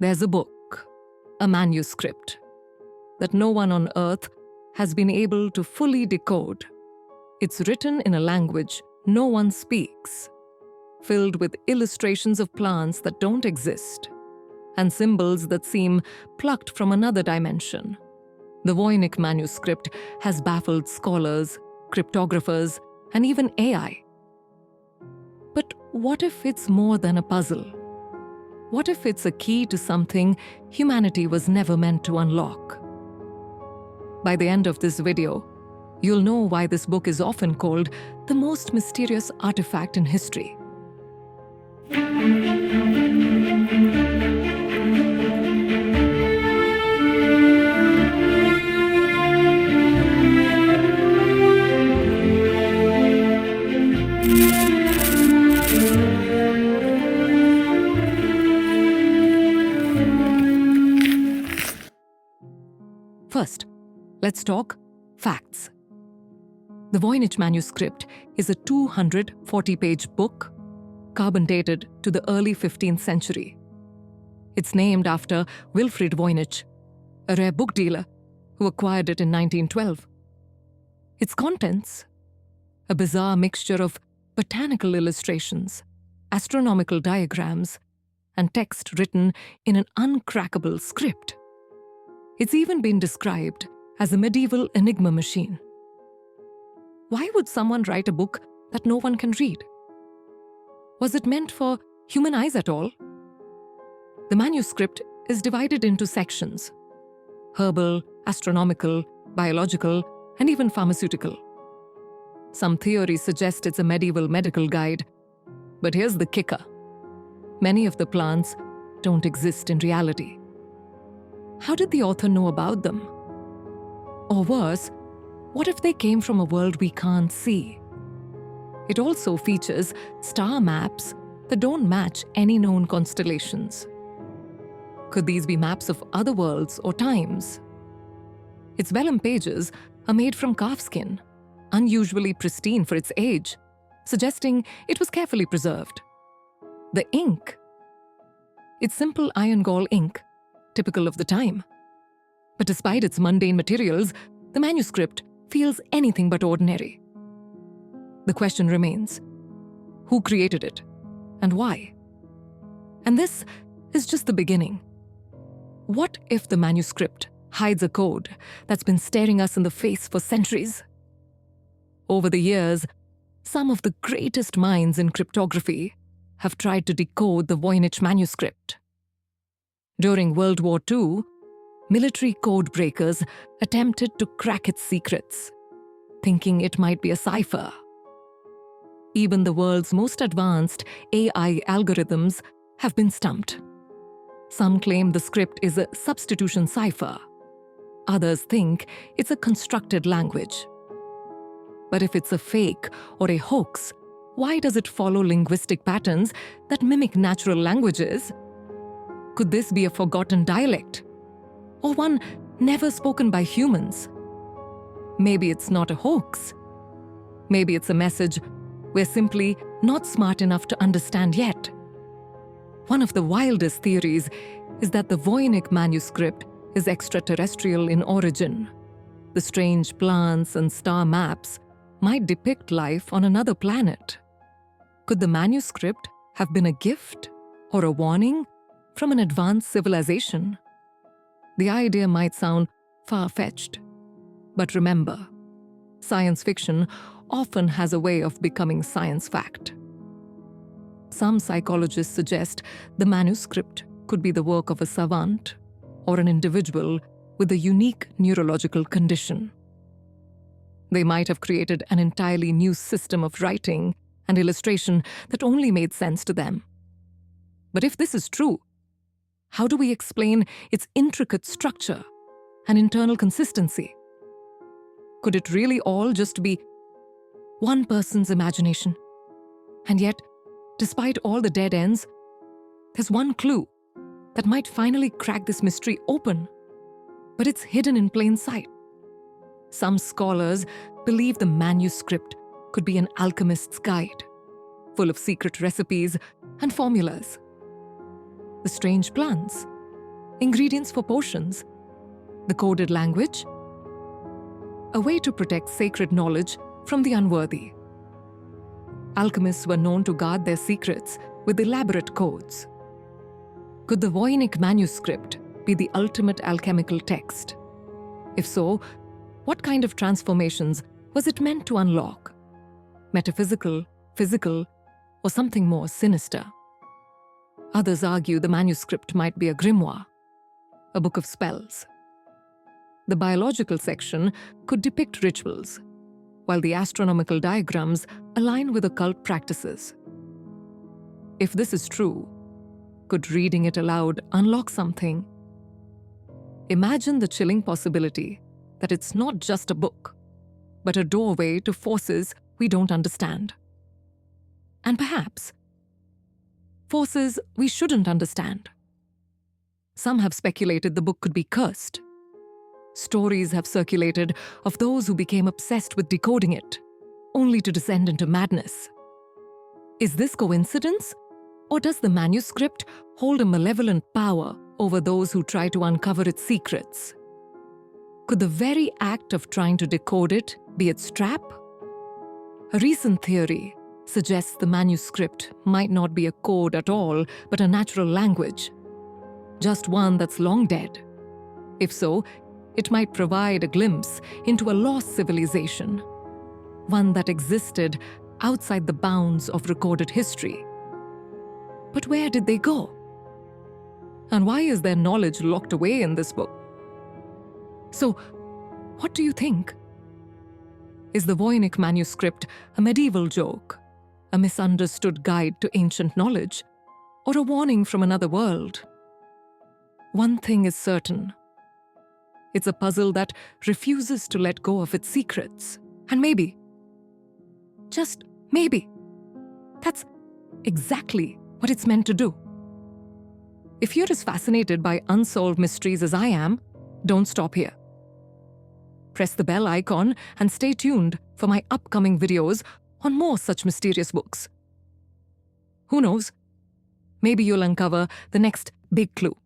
There's a book, a manuscript, that no one on earth has been able to fully decode. It's written in a language no one speaks, filled with illustrations of plants that don't exist, and symbols that seem plucked from another dimension. The Voynich Manuscript has baffled scholars, cryptographers, and even AI. But what if it's more than a puzzle? What if it's a key to something humanity was never meant to unlock? By the end of this video, you'll know why this book is often called the most mysterious artifact in history. First, let's talk facts. The Voynich Manuscript is a 240-page book, carbon-dated to the early 15th century. It's named after Wilfrid Voynich, a rare book dealer who acquired it in 1912. Its contents, a bizarre mixture of botanical illustrations, astronomical diagrams, and text written in an uncrackable script. It's even been described as a medieval enigma machine. Why would someone write a book that no one can read? Was it meant for human eyes at all? The manuscript is divided into sections: herbal, astronomical, biological, and even pharmaceutical. Some theories suggest it's a medieval medical guide, but here's the kicker. Many of the plants don't exist in reality. How did the author know about them? Or worse, what if they came from a world we can't see? It also features star maps that don't match any known constellations. Could these be maps of other worlds or times? Its vellum pages are made from calfskin, unusually pristine for its age, suggesting it was carefully preserved. The ink. It's simple iron gall ink, typical of the time. But despite its mundane materials, the manuscript feels anything but ordinary. The question remains: who created it, and why? And this is just the beginning. What if the manuscript hides a code that's been staring us in the face for centuries? Over the years, some of the greatest minds in cryptography have tried to decode the Voynich Manuscript. During World War II, military code breakers attempted to crack its secrets, thinking it might be a cipher. Even the world's most advanced AI algorithms have been stumped. Some claim the script is a substitution cipher. Others think it's a constructed language. But if it's a fake or a hoax, why does it follow linguistic patterns that mimic natural languages? Could this be a forgotten dialect? Or one never spoken by humans? Maybe it's not a hoax. Maybe it's a message we're simply not smart enough to understand yet. One of the wildest theories is that the Voynich Manuscript is extraterrestrial in origin. The strange plants and star maps might depict life on another planet. Could the manuscript have been a gift or a warning from an advanced civilization? The idea might sound far-fetched, but remember, science fiction often has a way of becoming science fact. Some psychologists suggest the manuscript could be the work of a savant or an individual with a unique neurological condition. They might have created an entirely new system of writing and illustration that only made sense to them. But if this is true, how do we explain its intricate structure and internal consistency? Could it really all just be one person's imagination? And yet, despite all the dead ends, there's one clue that might finally crack this mystery open, but it's hidden in plain sight. Some scholars believe the manuscript could be an alchemist's guide, full of secret recipes and formulas. The strange plants, Ingredients for potions? The coded language? A way to protect sacred knowledge from the unworthy. Alchemists were known to guard their secrets with elaborate codes. Could the Voynich Manuscript be the ultimate alchemical text? If so, what kind of transformations was it meant to unlock? Metaphysical, physical, or something more sinister? Others argue the manuscript might be a grimoire, a book of spells. The biological section could depict rituals, while the astronomical diagrams align with occult practices. If this is true, could reading it aloud unlock something? Imagine the chilling possibility that it's not just a book, but a doorway to forces we don't understand. And perhaps forces we shouldn't understand. Some have speculated the book could be cursed. Stories have circulated of those who became obsessed with decoding it, only to descend into madness. Is this coincidence? Or does the manuscript hold a malevolent power over those who try to uncover its secrets? Could the very act of trying to decode it be its trap? A recent theory suggests the manuscript might not be a code at all, but a natural language, just one that's long dead. If so, it might provide a glimpse into a lost civilization, one that existed outside the bounds of recorded history. But where did they go? And why is their knowledge locked away in this book? So, what do you think? Is the Voynich Manuscript a medieval joke, a misunderstood guide to ancient knowledge, or a warning from another world? One thing is certain. It's a puzzle that refuses to let go of its secrets. And maybe, just maybe, that's exactly what it's meant to do. If you're as fascinated by unsolved mysteries as I am, don't stop here. Press the bell icon and stay tuned for my upcoming videos on more such mysterious books. Who knows? Maybe you'll uncover the next big clue.